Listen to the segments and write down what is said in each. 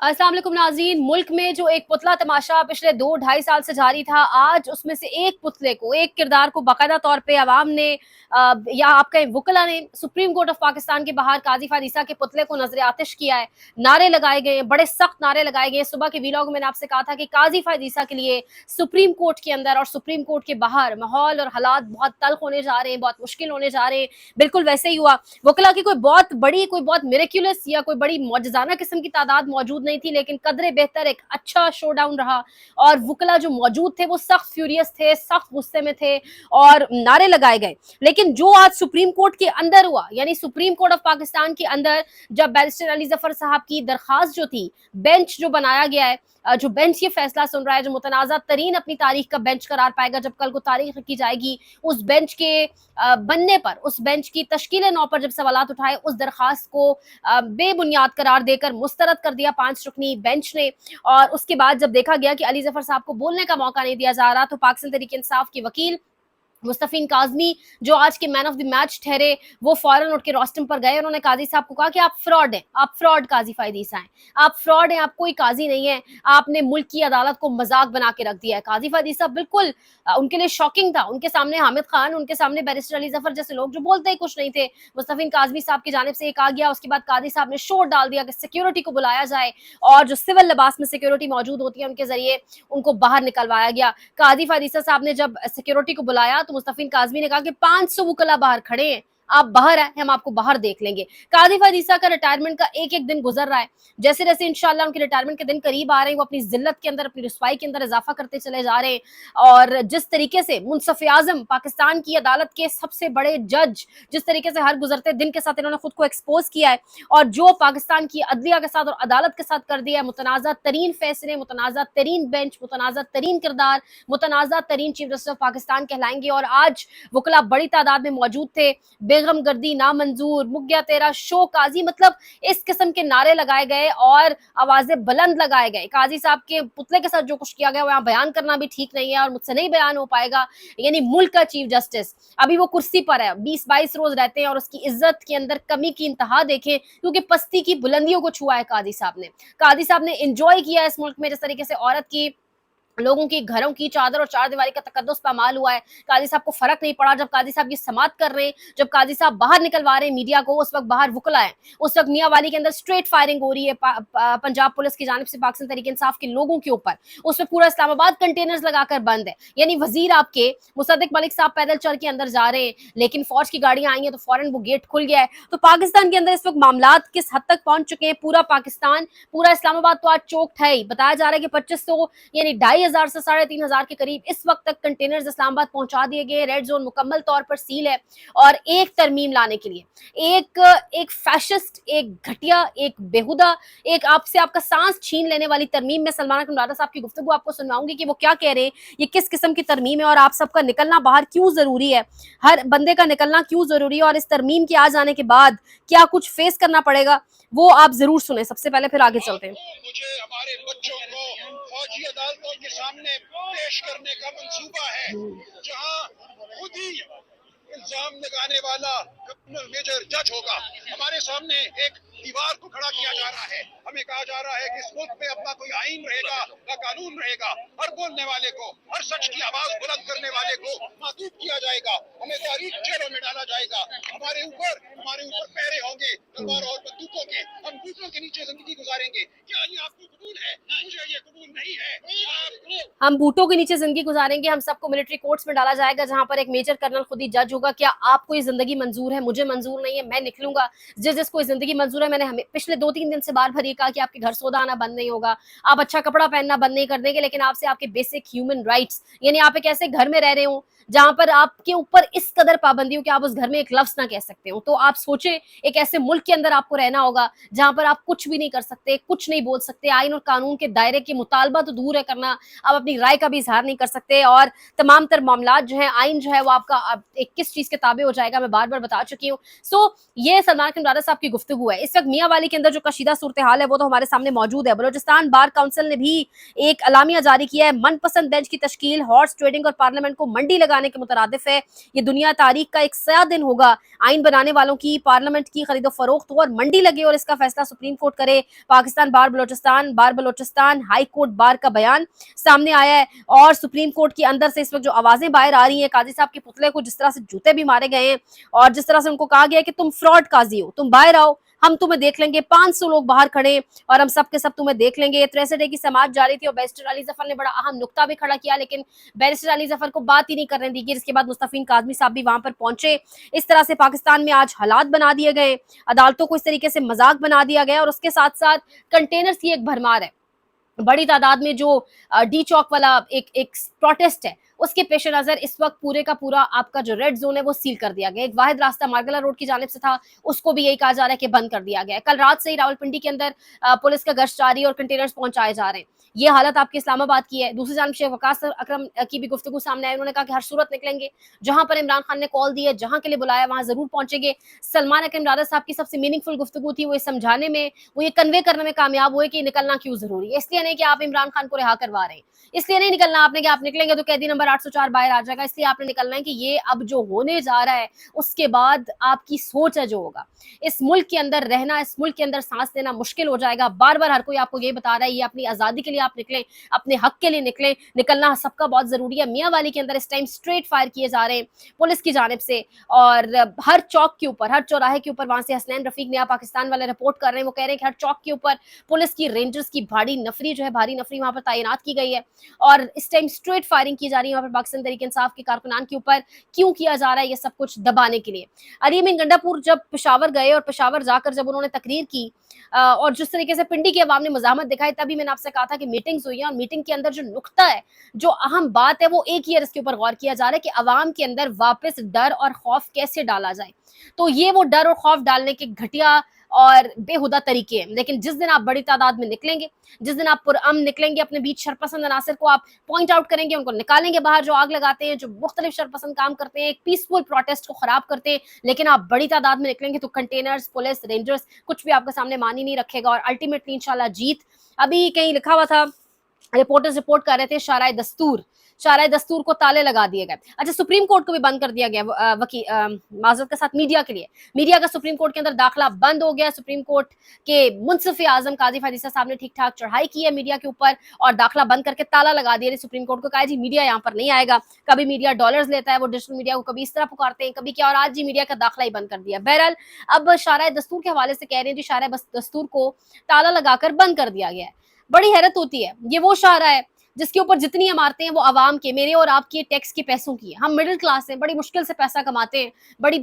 अस्सलाम वालेकुम नाज़रीन। मुल्क में जो एक पुतला तमाशा पिछले 2-2.5 साल से जारी था, आज उसमें से एक पुतले को, एक किरदार को बाकायदा तौर पे अवाम ने या आपके वुकला ने सुप्रीम कोर्ट ऑफ पाकिस्तान के बाहर काजी फायद ईसा के पुतले को नजर आतिश किया है। नारे लगाए गए, बड़े सख्त नारे लगाए गए। सुबह के वीलॉग में मैंने आपसे कहा था कि काजी फायद ईसा के लिए सुप्रीम कोर्ट के अंदर और सुप्रीम कोर्ट के बाहर माहौल और हालात बहुत तल्ख होने जा रहे हैं, बहुत मुश्किल होने जा रहे हैं। बिल्कुल वैसे ही हुआ। वुकला की कोई बहुत बड़ी, कोई बहुत मिरेक्युलस या कोई बड़ी मौजज़ाना किस्म की तादाद मौजूद नहीं थी, लेकिन कदरे बेहतर एक अच्छा शोडाउन रहा और वुकला जो मौजूद थे वो सख्त फ्यूरियस थे, सख्त गुस्से में थे और नारे लगाए गए। लेकिन जो आज सुप्रीम कोर्ट के अंदर हुआ, यानी सुप्रीम कोर्ट ऑफ पाकिस्तान के अंदर जब बैरिस्टर अली जफर साहब की दरखास्त जो थी, बेंच जो बनाया गया है, जो बेंच ये फैसला सुन रहा है, जो मुतनाज़ा तरीन अपनी तारीख का बेंच करार पाएगा जब कल को तारीख की जाएगी, उस बेंच के बनने पर, उस बेंच की तश्कील नौ पर जब सवालात उठाए, उस दरखास्त को बेबुनियाद करार देकर मुस्तरद कर दिया 5 रुकनी बेंच ने। और उसके बाद जब देखा गया कि अली जफर साहब को बोलने का मौका नहीं दिया जा रहा, तो पाकिस्तान तहरीक इंसाफ के वकील मुस्तफीन काजमी, जो आज के मैन ऑफ द मैच ठहरे, वो फौरन उठ के रोस्टम पर गए। उन्होंने काजी साहब को कहा कि आप फ्रॉड हैं, आप फ्रॉड काजी फायद ईसा हैं, आप फ्रॉड हैं, आप कोई काजी नहीं है, आपने मुल्क की अदालत को मजाक बना के रख दिया है। काजी फायद ईसा बिल्कुल उनके लिए शॉकिंग था। उनके सामने हामिद खान, उनके सामने बैरिस्टर अली जफर जैसे लोग जो बोलते ही कुछ नहीं थे, मुस्तफीन काजमी साहब की जानिब से एक आ गया। उसके बाद काजी साहब ने शोर डाल दिया कि सिक्योरिटी को बुलाया जाए और जो सिविल लिबास में सिक्योरिटी मौजूद होती है उनके जरिए उनको बाहर निकलवाया गया। काजी फायद ईसा साहब ने जब सिक्योरिटी को बुलाया तो मुस्तफीन काजमी ने कहा कि 500 वुकला बाहर खड़े हैं, आप बाहर आए, हम आपको बाहर देख लेंगे। काजी फायद ईसा का रिटायरमेंट का एक एक दिन गुजर रहा है। जैसे जैसे इंशाल्लाह उनके रिटायरमेंट के दिन करीब आ रहे हैं, वो अपनी जिल्लत के अंदर, अपनी रुसवाई के अंदर इजाफा करते चले जा रहे हैं। और जिस तरीके से मुंसफ आजम, पाकिस्तान की अदालत के सबसे बड़े जज, जिस तरीके से हर गुजरते दिन के साथ इन्होंने खुद को एक्सपोज किया है और जो पाकिस्तान की अदलिया के साथ और अदालत के साथ कर दिया है, मुतनाज़ा तरीन फैसले, मुतनाज़ा तरीन बेंच, मुतनाज़ा तरीन किरदार, मुतनाज़ा तरीन चीफ जस्टिस ऑफ पाकिस्तान कहलाएंगे। और आज वुकला बड़ी तादाद में मौजूद थे। बेगम गर्दी नामंजूर, मुक गया तेरा शो काजी, मतलब इस किस्म के नारे लगाए गए और आवाजें बुलंद लगाए गए। काजी साहब के पुतले के साथ जो कुछ किया गया वो यहाँ बयान करना भी ठीक नहीं है और मुझसे नहीं बयान हो पाएगा। यानी मुल्क का चीफ जस्टिस अभी वो कुर्सी पर है, 20-22 रोज रहते हैं और उसकी इज्जत के अंदर कमी की इंतहा देखें, क्योंकि पस्ती की बुलंदियों को छुआ है काजी साहब ने। काजी साहब ने एंजॉय किया इस मुल्क में जिस तरीके से औरत की, लोगों की घरों की चादर और चार दीवारी का तकद्दुस पामाल हुआ है। काजी साहब को फर्क नहीं पड़ा जब काजी साहब की समात कर रहे हैं, जब काजी साहब बाहर निकलवा रहे हैं मीडिया को, उस वक्त बाहर वुकला है। उस वक्त मियां वाली के अंदर स्ट्रेट फायरिंग हो रही है पंजाब पुलिस की जानिब से पाकिस्तान तहरीक इंसाफ के लोगों के ऊपर। उस वक्त पूरा इस्लामाबाद कंटेनर्स लगाकर बंद है। यानी वजीर आपके मुसद्दिक मलिक साहब पैदल चल के अंदर जा रहे हैं, लेकिन फौज की गाड़ियां आई हैं तो फौरन वो गेट खुल गया है। तो पाकिस्तान के अंदर इस वक्त मामलात किस हद तक पहुंच चुके हैं, पूरा पाकिस्तान, पूरा इस्लामाबाद तो आज चौक्ड है ही। बताया जा रहा है कि 2500 यानी 2500 से 3500 के करीब इस वक्त तक कंटेनर्स इस्लामाबाद पहुंचा दिए गए। रेड जोन मुकम्मल तौर पर सील है और एक तरमीम लाने के लिए, एक फैशिस्ट, एक घटिया, एक बेहुदा, एक आपसे आपका सांस छीन लेने वाली तरमीम में सलमान अकरम साहब की गुफ्तगू आपको सुनवाऊंगी कि वो क्या कह रहे हैं, ये किस किस्म की तरमीम है और आप सबका निकलना बाहर क्यों जरूरी है, हर बंदे का निकलना क्यों जरूरी है और इस तरमीम के आ जाने के बाद क्या कुछ फेस करना पड़ेगा, वो आप जरूर सुने सबसे पहले, फिर आगे चलते हैं। मुझे हमारे बच्चों को फौजी अदालतों के सामने पेश करने का मंसूबा है, जहां खुद ही इल्जाम लगाने वाला कर्नल मेजर जज होगा। हमारे सामने एक दीवार को खड़ा किया जा रहा है। हमें कहा जा रहा है कि इस मुल्क में अपना कोई आइन रहेगा, का कानून रहेगा, हर बोलने वाले को, हर सच की आवाज बुलंद करने वाले को मातूब किया जाएगा, हमें तारीख जेलों में डाला जाएगा। हमारे ऊपर पहरे होंगे तलवार और बंदूकों के, हम दूसरों के नीचे जिंदगी गुजारेंगे। क्या ये आपको कबूल है? मुझे ये कबूल नहीं है। हम बूटों के नीचे जिंदगी गुजारेंगे, हम सबको मिलिट्री कोर्ट्स में डाला जाएगा जहां पर एक मेजर कर्नल खुद ही जज होगा। क्या आपको ये जिंदगी मंजूर है? मुझे मंजूर नहीं है, मैं निकलूंगा। जिसको ये जिंदगी मंजूर है, मैंने हमें पिछले 2-3 दिन से बार भर ये कहा कि आपके घर सौदा आना बंद नहीं होगा, आप अच्छा कपड़ा पहनना बंद नहीं कर देंगे, लेकिन आपसे आपके बेसिक ह्यूमन राइट्स, यानी आप एक ऐसे घर में रह रहे हो जहां पर आपके ऊपर इस कदर पाबंदी हो कि आप उस घर में एक लफ्ज ना कह सकते हो, तो आप सोचे एक ऐसे मुल्क के अंदर आपको रहना होगा जहां पर आप कुछ भी नहीं कर सकते, कुछ नहीं बोल सकते, आइन और कानून के दायरे के मुतालबा तो दूर है करना, आप अपनी राय का भी इजहार नहीं कर सकते और तमाम तर मामलात जो है, आइन जो है वो आपका एक किस चीज के ताबे हो जाएगा, मैं बार बार बता चुकी हूँ। सो ये सलमान अकरम साहब की गुफ्तगू है। इस वक्त वक्त मियां वाली के अंदर जो कशीदा सूरत हाल है वो तो हमारे सामने मौजूद है। बलोचिस्तान बार काउंसिल ने भी एक अलामिया जारी किया है। मनपसंद बेंच की तश्कील हॉर्स ट्रेडिंग और पार्लियामेंट को मंडी लगाने के मुतरादिफ है। ये दुनिया तारीख का एक सया दिन होगा। आइन बनाने वालों की पार्लियामेंट की खरीदो फरोख्त हो और मंडी लगे और इसका फैसला सुप्रीम कोर्ट करे। पाकिस्तान बार बलोचिस्तान हाई कोर्ट बार का बयान सामने आया है और सुप्रीम कोर्ट के अंदर से इस वक्त जो आवाजें बाहर आ रही हैं, काजी साहब के पुतले को जिस तरह से जूते भी मारे गए हैं और जिस तरह से उनको कहा गया है कि तुम फ्रॉड काजी हो, तुम बाहर आओ, हम तुम्हें देख लेंगे। 500 लोग बाहर खड़े और हम सब के सब तुम्हें देख लेंगे। 63 डे की समाअत जारी थी और बैरिस्टर अली जफर ने बड़ा अहम नुक्ता भी खड़ा किया, लेकिन बैरिस्टर अली जफर को बात ही नहीं करने दी गई। इसके बाद मुस्तफीन काजमी साहब भी वहां पर पहुंचे। इस तरह से पाकिस्तान में आज हालात बना दिए गए, अदालतों को इस तरीके से मजाक बना दिया गया और उसके साथ साथ कंटेनर्स की एक भरमार है। बड़ी तादाद में जो डी चौक वाला एक प्रोटेस्ट है उसके पेश नजर इस वक्त पूरे का पूरा आपका जो रेड जोन है वो सील कर दिया गया। एक वाहिद रास्ता मार्गला रोड की जानिब से था, उसको भी यही कहा जा रहा है कि बंद कर दिया गया है। कल रात से ही रावलपिंडी के अंदर पुलिस का गश्त जारी और कंटेनर्स पहुंचाए जा रहे हैं। ये हालत आपके इस्लामाबाद की है। दूसरी जानिब शेख वकास अकरम की भी गुफ्तगू सामने आई। उन्होंने कहा कि हर सूरत निकलेंगे, जहां पर इमरान खान ने कॉल दी है, जहां के लिए बुलाया वहां जरूर पहुंचेंगे। सलमान अकरम राजा साहब की सबसे मीनिंगफुल गुफ्तगू थी, वो ये समझाने में, वो ये कन्वे करने में कामयाब हुए कि निकलना क्यों जरूरी है। इसलिए नहीं कि आप इमरान खान को रिहा करवा रहे हैं, इसलिए नहीं निकलना आपने कि आप निकलेंगे तो कैदी नंबर 804 बाहर आ जाएगा। इसलिए आपने निकलना है कि ये अब जो होने जा रहा है उसके बाद आपकी सोच है जो होगा, इस मुल्क के अंदर रहना, इस मुल्क के अंदर सांस लेना मुश्किल हो जाएगा। बार बार हर कोई आपको ये बता रहा है ये अपनी आजादी के लिए आप निकलें, अपने हक के लिए निकलें, निकलना सबका बहुत जरूरी है। मियां वाली के अंदर इस टाइम स्ट्रेट फायर किए जा रहे हैं पुलिस की जानिब से और हर चौक के ऊपर, हर चौराहे के ऊपर, वहां से हसनैन रफीक नया पाकिस्तान वाले रिपोर्ट कर रहे हैं, वो कह रहे हैं कि हर चौक के ऊपर पुलिस की, रेंजर्स की भारी नफरी जो है, भारी नफरी वहां पर तैनात की गई है और इस टाइम स्ट्रेट फायरिंग की जा रही है वहां पर पाकिस्तान तहरीक इंसाफ के कारकुनान के ऊपर। क्यों किया जा रहा है ये सब कुछ? दबाने के लिए। अलीमीन गंडापुर जब पेशावर गए और पेशावर जाकर जब उन्होंने तकरीर की और जिस तरीके से पिंडी के अवाम ने मज़ाहमत दिखाई, तभी मैंने आपसे कहा था कि मीटिंग्स हुई है और मीटिंग के अंदर जो नुक्ता है, जो अहम बात है, वो एक ही है, इसके ऊपर गौर किया जा रहा है कि अवाम के अंदर वापस डर और खौफ कैसे डाला जाए। तो ये वो डर और खौफ डालने के घटिया और बेहुदा तरीके हैं। लेकिन जिस दिन आप बड़ी तादाद में निकलेंगे, जिस दिन आप पुरअमन निकलेंगे, अपने बीच शरपसंद अनासर को आप पॉइंट आउट करेंगे, उनको निकालेंगे बाहर, जो आग लगाते हैं, जो मुख्तलिफ शरपसंद काम करते हैं, एक पीसफुल प्रोटेस्ट को खराब करते हैं, लेकिन आप बड़ी तादाद में निकलेंगे तो कंटेनर्स, पुलिस, रेंजर्स कुछ भी आपके सामने मान ही नहीं रखेगा और अल्टीमेटली इंशाल्लाह जीत। अभी कहीं लिखा हुआ था, रिपोर्टर्स रिपोर्ट कर रहे थे, शाराय दस्तूर को ताले लगा दिए गए। अच्छा, सुप्रीम कोर्ट को भी बंद कर दिया गया माजरत के साथ मीडिया के लिए। मीडिया का सुप्रीम कोर्ट के अंदर दाखिला बंद हो गया। सुप्रीम कोर्ट के मुंसिफ आजम काजी फैज़ीसा साहब ने ठीक ठाक चढ़ाई की है मीडिया के ऊपर और दाखिला बंद करके ताला लगा दिया सुप्रीम कोर्ट को। कहा जी मीडिया यहाँ पर नहीं आएगा। कभी मीडिया डॉलर्स लेता है, वो डिजिटल मीडिया को कभी इस तरह पुकारते हैं, कभी क्या, और आज जी मीडिया का दाखिला ही बंद कर दिया। बहरहाल अब शाराय दस्तूर के हवाले से कह रहे हैं जी शाराय दस्तूर को ताला लगाकर बंद कर दिया गया है। बड़ी हैरत होती है, ये वो शारा है जिसके ऊपर जितनी इमारतें हैं वो आवाम के, मेरे और आपके टैक्स के पैसों की है। हम मिडिल क्लास हैं, बड़ी मुश्किल से पैसा कमाते हैं, बड़ी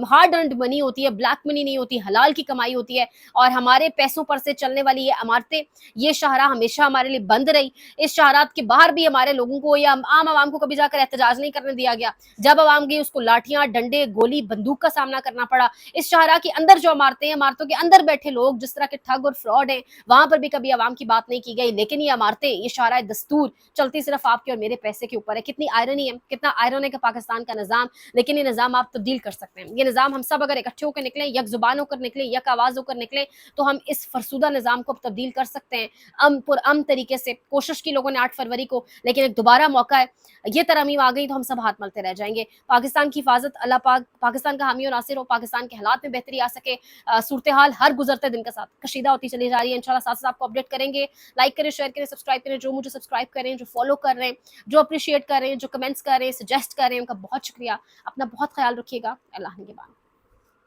हार्ड अर्नड मनी होती है, ब्लैक मनी नहीं होती, हलाल की कमाई होती है और हमारे पैसों पर से चलने वाली ये इमारतें, ये शाहरा हमेशा हमारे लिए बंद रही। इस शहरात के बाहर भी हमारे लोगों को या आम आवाम को कभी जाकर एहतजाज नहीं करने दिया गया। जब आवाम गई उसको लाठियां, डंडे, गोली, बंदूक का सामना करना पड़ा। इस शहरा के अंदर जो इमारतें हैं, इमारतों के अंदर बैठे लोग जिस तरह के ठग और फ्रॉड हैं, वहां पर भी कभी आवाम की बात नहीं की गई। लेकिन ये इमारतें, ये शाहरा दस्तूर चलती सिर्फ आपके और मेरे पैसे के ऊपर है। कितनी आयरनी है, कितना आयरन है कि पाकिस्तान का निजाम, लेकिन ये निजाम आप तब्दील कर सकते हैं। ये निजाम हम सब अगर इकट्ठे होकर निकलें, यक जुबान होकर निकलें, यक आवाज होकर निकलें, तो हम इस फरसूदा निजाम को तब्दील कर सकते हैं पुरअमन तरीके से। कोशिश की लोगों ने 8 फरवरी को, लेकिन एक दोबारा मौका है। ये तरमीम आ गई तो हम सब हाथ मलते रह जाएंगे। पाकिस्तान की हिफाजत अल्लाह पाक, पाकिस्तान का हामी और नासिर हो, पाकिस्तान के हालात में बेहतरी आ सके। सूरत हाल हर गुजरते दिन के साथ कशीदा होती चली जा रही है। इंशाल्लाह साथ साथ आपको अपडेट करेंगे। लाइक करें, शेयर करें, सब्सक्राइब करें। जो मुझे सब्सक्राइब करें, जो फॉलो कर रहे हैं, जो अप्रिशिएट कर रहे हैं, जो कमेंट्स कर रहे हैं, सजेस्ट कर रहे हैं, उनका बहुत शुक्रिया। अपना बहुत ख्याल रखिएगा। अल्लाह निगहबान।